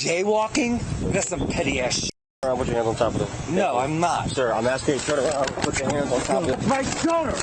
Jaywalking? That's some petty ass shit. Put your hands on top of it. No, I'm not. Sir, I'm asking you to turn around. Put your hands on top of it. My shoulder!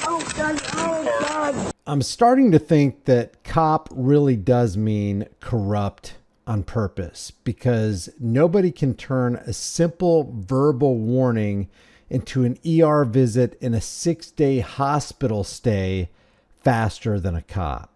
Oh, God! Oh, God! I'm starting to think that cop really does mean corrupt on purpose, because nobody can turn a simple verbal warning into an ER visit and a 6-day hospital stay faster than a cop.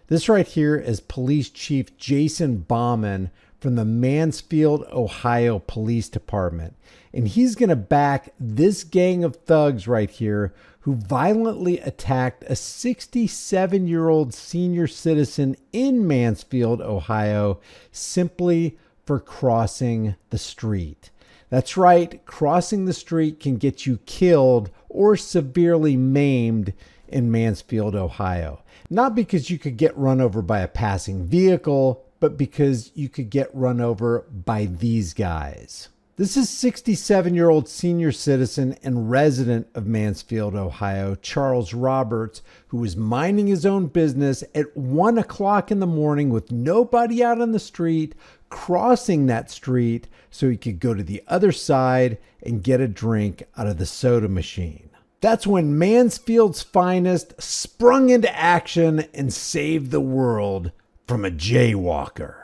This right here is Police Chief Jason Bauman from the Mansfield, Ohio Police Department. And he's going to back this gang of thugs right here who violently attacked a 67-year-old senior citizen in Mansfield, Ohio, simply for crossing the street. That's right, crossing the street can get you killed or severely maimed in Mansfield, Ohio. Not because you could get run over by a passing vehicle, but because you could get run over by these guys. This is 67-year-old senior citizen and resident of Mansfield, Ohio, Charles Roberts, who was minding his own business at 1 o'clock in the morning with nobody out on the street, crossing that street so he could go to the other side and get a drink out of the soda machine. That's when Mansfield's finest sprung into action and saved the world from a jaywalker.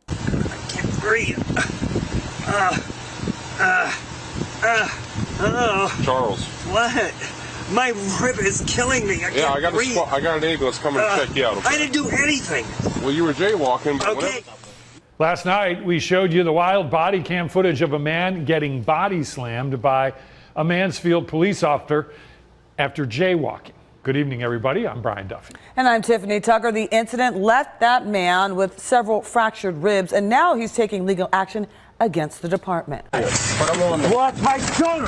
I can't breathe. Charles. What? My rib is killing me. I can't breathe. I got an ambulance coming to check you out. Okay? I didn't do anything. Well, you were jaywalking. But Okay. Last night, we showed you the wild body cam footage of a man getting body slammed by a Mansfield police officer after jaywalking. Good evening, everybody. I'm Brian Duffy. And I'm Tiffany Tucker. The incident left that man with several fractured ribs, and now he's taking legal action against the department. What? My shoulder!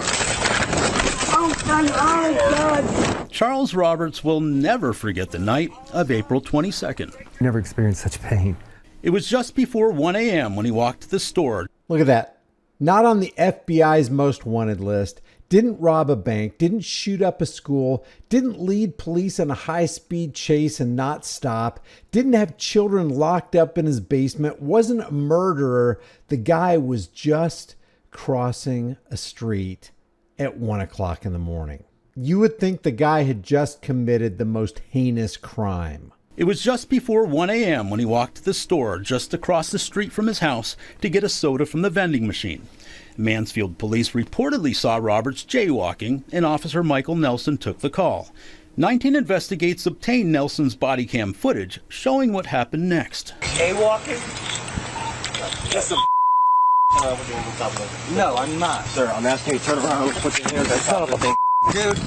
Oh, God! Oh, God! Charles Roberts will never forget the night of April 22nd. Never experienced such pain. It was just before 1 a.m. when he walked to the store. Look at that. Not on the FBI's most wanted list, didn't rob a bank, didn't shoot up a school, didn't lead police on a high-speed chase and not stop, didn't have children locked up in his basement, wasn't a murderer. The guy was just crossing a street at 1 o'clock in the morning. You would think the guy had just committed the most heinous crime. It was just before 1 a.m. when he walked to the store just across the street from his house to get a soda from the vending machine. Mansfield police reportedly saw Roberts jaywalking, and Officer Michael Nelson took the call. 19 Investigates obtained Nelson's body cam footage showing what happened next. Jaywalking? That's some Put your hands on top of it. No, I'm not. Sir, I'm asking you to turn around. Put your hands on top of it. Dude,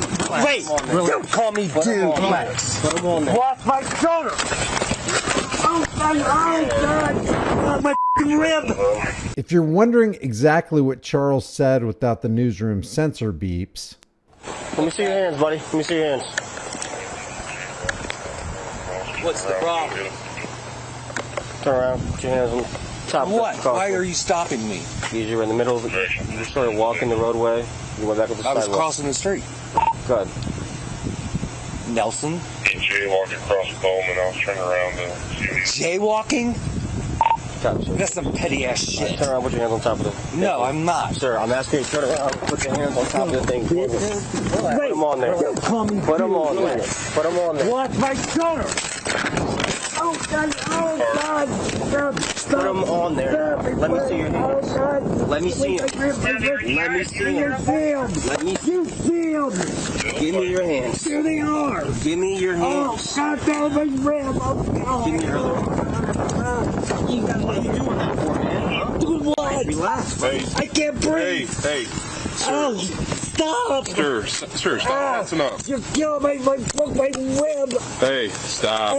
wait! Don't call me dude. Relax. Put them on there. Watch my shoulder! Oh, God! Oh, God! Oh, my f***ing rib! If you're wondering exactly what Charles said without the newsroom censor beeps. Let me see your hands, buddy. Let me see your hands. What's the problem? Turn around. Put your hands on top of What? the car. Why are you stopping me? You were in the middle of it. You just started walking the roadway. You went back up the I was sidewalk. crossing the street. Good. Nelson? Jaywalking across Bowman. I was turning around to see what Jaywalking? Top, sir. That's some petty ass shit. Turn around. Put your hands on top of it. No, I'm not. Sir, I'm asking you to turn around. Put your hands on top of the thing. Put them on there. Don't call me Put them dude. on there. Put them on there. Watch my shoulder! Oh, God! Oh, God! Stop! Put them on there. Let me see your hands. Oh, God! Let me see them. Let me see them. Let me see You sealed! Give me your hands. Here they are! Give me your Oh, hands. God, that was my rib! Oh, Give me your hands. What are you doing that for, man? do what? Relax. Hey, I can't hey, breathe! hey, Oh, stop! sir, stop. That's enough. You're killing my rib! Hey, stop.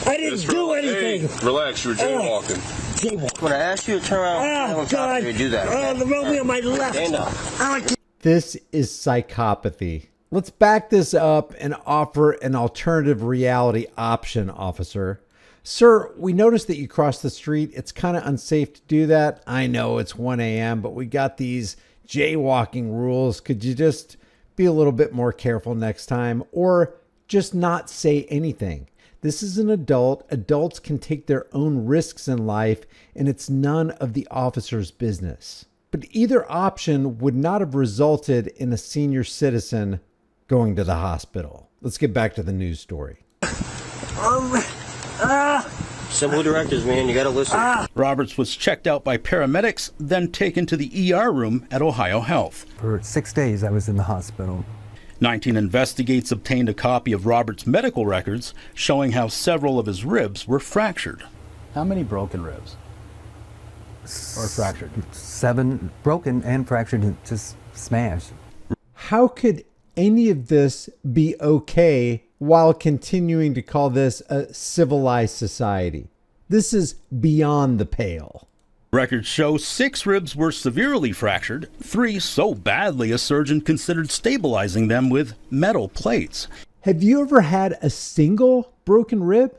I didn't do anything! Hey, relax. You're jaywalking. When I ask you to turn around, stand Oh, on top of God! you, do that. Oh, Okay? the rope on my left! Stand up. This is psychopathy. Let's back this up and offer an alternative reality option, officer. Sir, we noticed that you crossed the street. It's kind of unsafe to do that. I know it's 1 a.m., but we got these jaywalking rules. Could you just be a little bit more careful next time, or just not say anything? This is an adult. Adults can take their own risks in life, and it's none of the officer's business. But either option would not have resulted in a senior citizen going to the hospital. Let's get back to the news story. Simple directives, man. You got to listen. Roberts was checked out by paramedics, then taken to the ER room at Ohio Health. For 6 days, I was in the hospital. 19 Investigates obtained a copy of Roberts' medical records showing how several of his ribs were fractured. How many broken ribs? Or fractured? 7 broken and fractured, just smashed. How could any of this be okay while continuing to call this a civilized society? This is beyond the pale. Records show 6 ribs were severely fractured, 3 so badly a surgeon considered stabilizing them with metal plates. Have you ever had a single broken rib?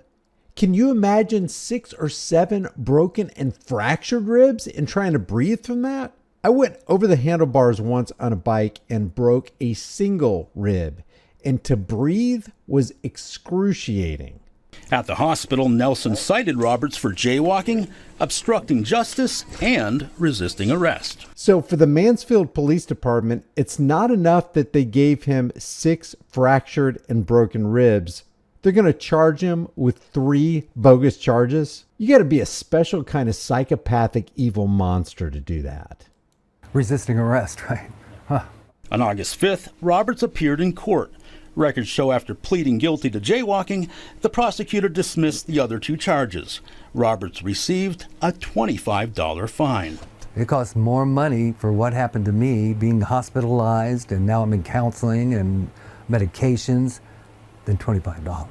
Can you imagine 6 or 7 broken and fractured ribs and trying to breathe from that? I went over the handlebars once on a bike and broke a single rib, and to breathe was excruciating. At the hospital, Nelson cited Roberts for jaywalking, obstructing justice, and resisting arrest. So for the Mansfield Police Department, it's not enough that they gave him 6 fractured and broken ribs. They're going to charge him with 3 bogus charges. You got to be a special kind of psychopathic evil monster to do that. Resisting arrest, right? Huh. On August 5th, Roberts appeared in court. Records show after pleading guilty to jaywalking, the prosecutor dismissed the other 2 charges. Roberts received a $25 fine. It costs more money for what happened to me, being hospitalized, and now I'm in counseling and medications, than $25.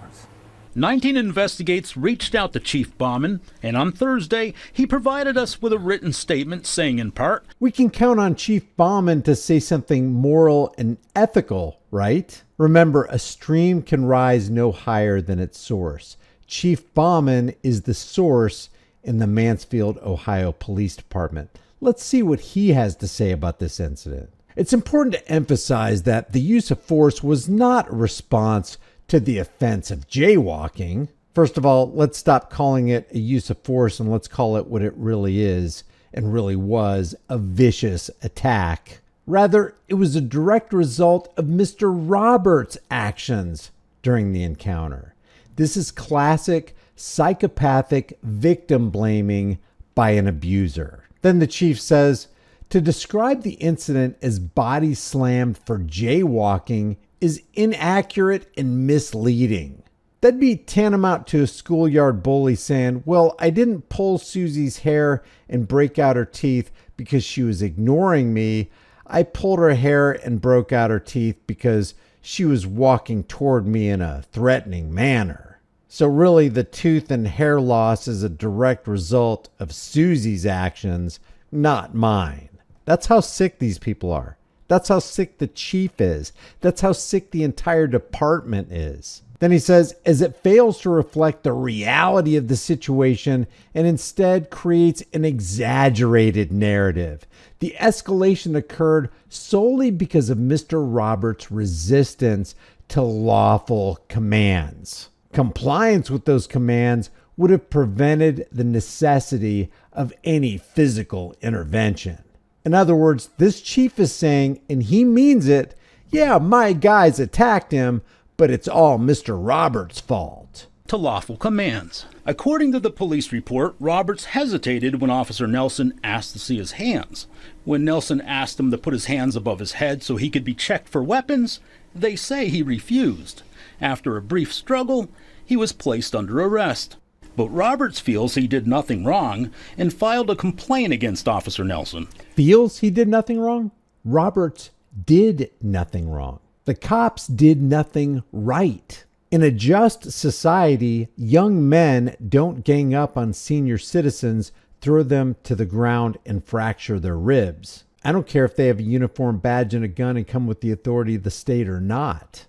19 Investigates reached out to Chief Bauman, and on Thursday, he provided us with a written statement saying in part, "We can count on Chief Bauman to say something moral and ethical, right? Remember, a stream can rise no higher than its source. Chief Bauman is the source in the Mansfield, Ohio Police Department. Let's see what he has to say about this incident." It's important to emphasize that the use of force was not a response to the offense of jaywalking. First of all, let's stop calling it a use of force and let's call it what it really is and really was, a vicious attack. Rather, it was a direct result of Mr. Roberts' actions during the encounter. This is classic psychopathic victim blaming by an abuser. Then the chief says, to describe the incident as body slammed for jaywalking is inaccurate and misleading. That'd be tantamount to a schoolyard bully saying, well, I didn't pull Susie's hair and break out her teeth because she was ignoring me. I pulled her hair and broke out her teeth because she was walking toward me in a threatening manner. So really, the tooth and hair loss is a direct result of Susie's actions, not mine. That's how sick these people are. That's how sick the chief is. That's how sick the entire department is. Then he says, as it fails to reflect the reality of the situation and instead creates an exaggerated narrative. The escalation occurred solely because of Mr. Roberts' resistance to lawful commands. Compliance with those commands would have prevented the necessity of any physical intervention. In other words, this chief is saying, and he means it, yeah, my guys attacked him, but it's all Mr. Roberts' fault. To lawful commands. According to the police report, Roberts hesitated when Officer Nelson asked to see his hands. When Nelson asked him to put his hands above his head so he could be checked for weapons, they say he refused. After a brief struggle, he was placed under arrest. But Roberts feels he did nothing wrong and filed a complaint against Officer Nelson. Feels he did nothing wrong? Roberts did nothing wrong. The cops did nothing right. In a just society, young men don't gang up on senior citizens, throw them to the ground, and fracture their ribs. I don't care if they have a uniform, badge, and a gun and come with the authority of the state or not.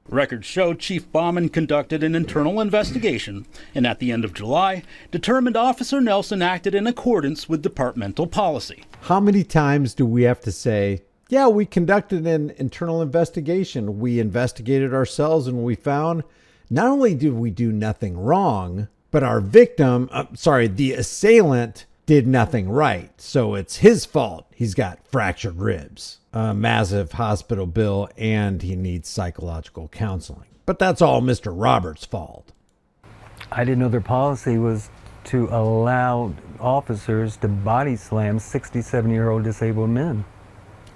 Records show Chief Bauman conducted an internal investigation and at the end of July determined Officer Nelson acted in accordance with departmental policy. How many times do we have to say, yeah, we conducted an internal investigation. We investigated ourselves and we found Not only did we do nothing wrong, but our victim, the assailant, did nothing right. So it's his fault. He's got fractured ribs, a massive hospital bill, and he needs psychological counseling. But that's all Mr. Roberts' fault. I didn't know their policy was to allow officers to body slam 67-year-old disabled men.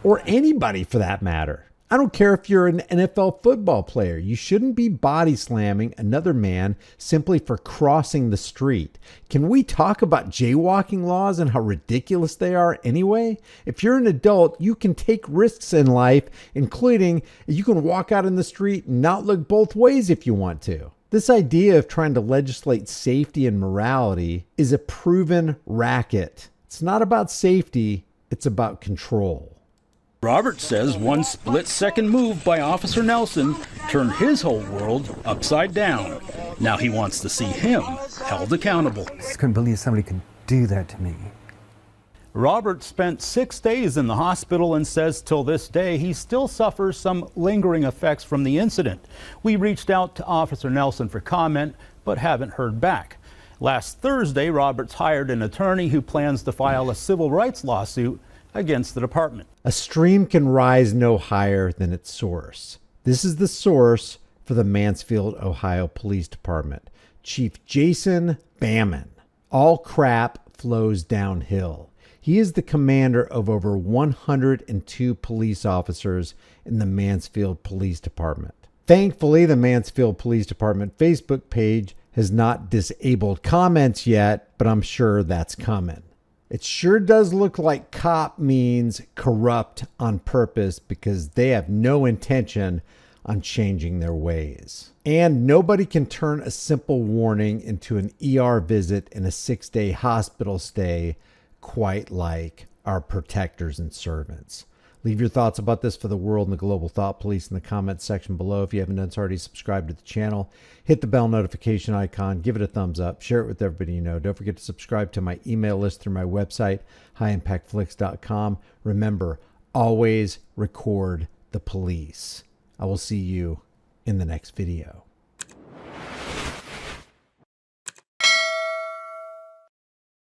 Or anybody for that matter. I don't care if you're an NFL football player. You shouldn't be body slamming another man simply for crossing the street. Can we talk about jaywalking laws and how ridiculous they are anyway? If you're an adult, you can take risks in life, including you can walk out in the street and not look both ways if you want to. This idea of trying to legislate safety and morality is a proven racket. It's not about safety, it's about control. Roberts says one split-second move by Officer Nelson turned his whole world upside down. Now he wants to see him held accountable. I just couldn't believe somebody could do that to me. Roberts spent 6 days in the hospital and says till this day he still suffers some lingering effects from the incident. We reached out to Officer Nelson for comment, but haven't heard back. Last Thursday, Roberts hired an attorney who plans to file a civil rights lawsuit against the department. A stream can rise no higher than its source. This is the source for the Mansfield, Ohio Police Department. Chief Jason Bamman. All crap flows downhill. He is the commander of over 102 police officers in the Mansfield Police Department. Thankfully, the Mansfield Police Department Facebook page has not disabled comments yet, but I'm sure that's coming. It sure does look like cop means corrupt on purpose because they have no intention on changing their ways. And nobody can turn a simple warning into an ER visit and a 6-day hospital stay quite like our protectors and servants. Leave your thoughts about this for the world and the global thought police in the comments section below. If you haven't done so already, subscribe to the channel. Hit the bell notification icon. Give it a thumbs up. Share it with everybody you know. Don't forget to subscribe to my email list through my website, highimpactflix.com. Remember, always record the police. I will see you in the next video.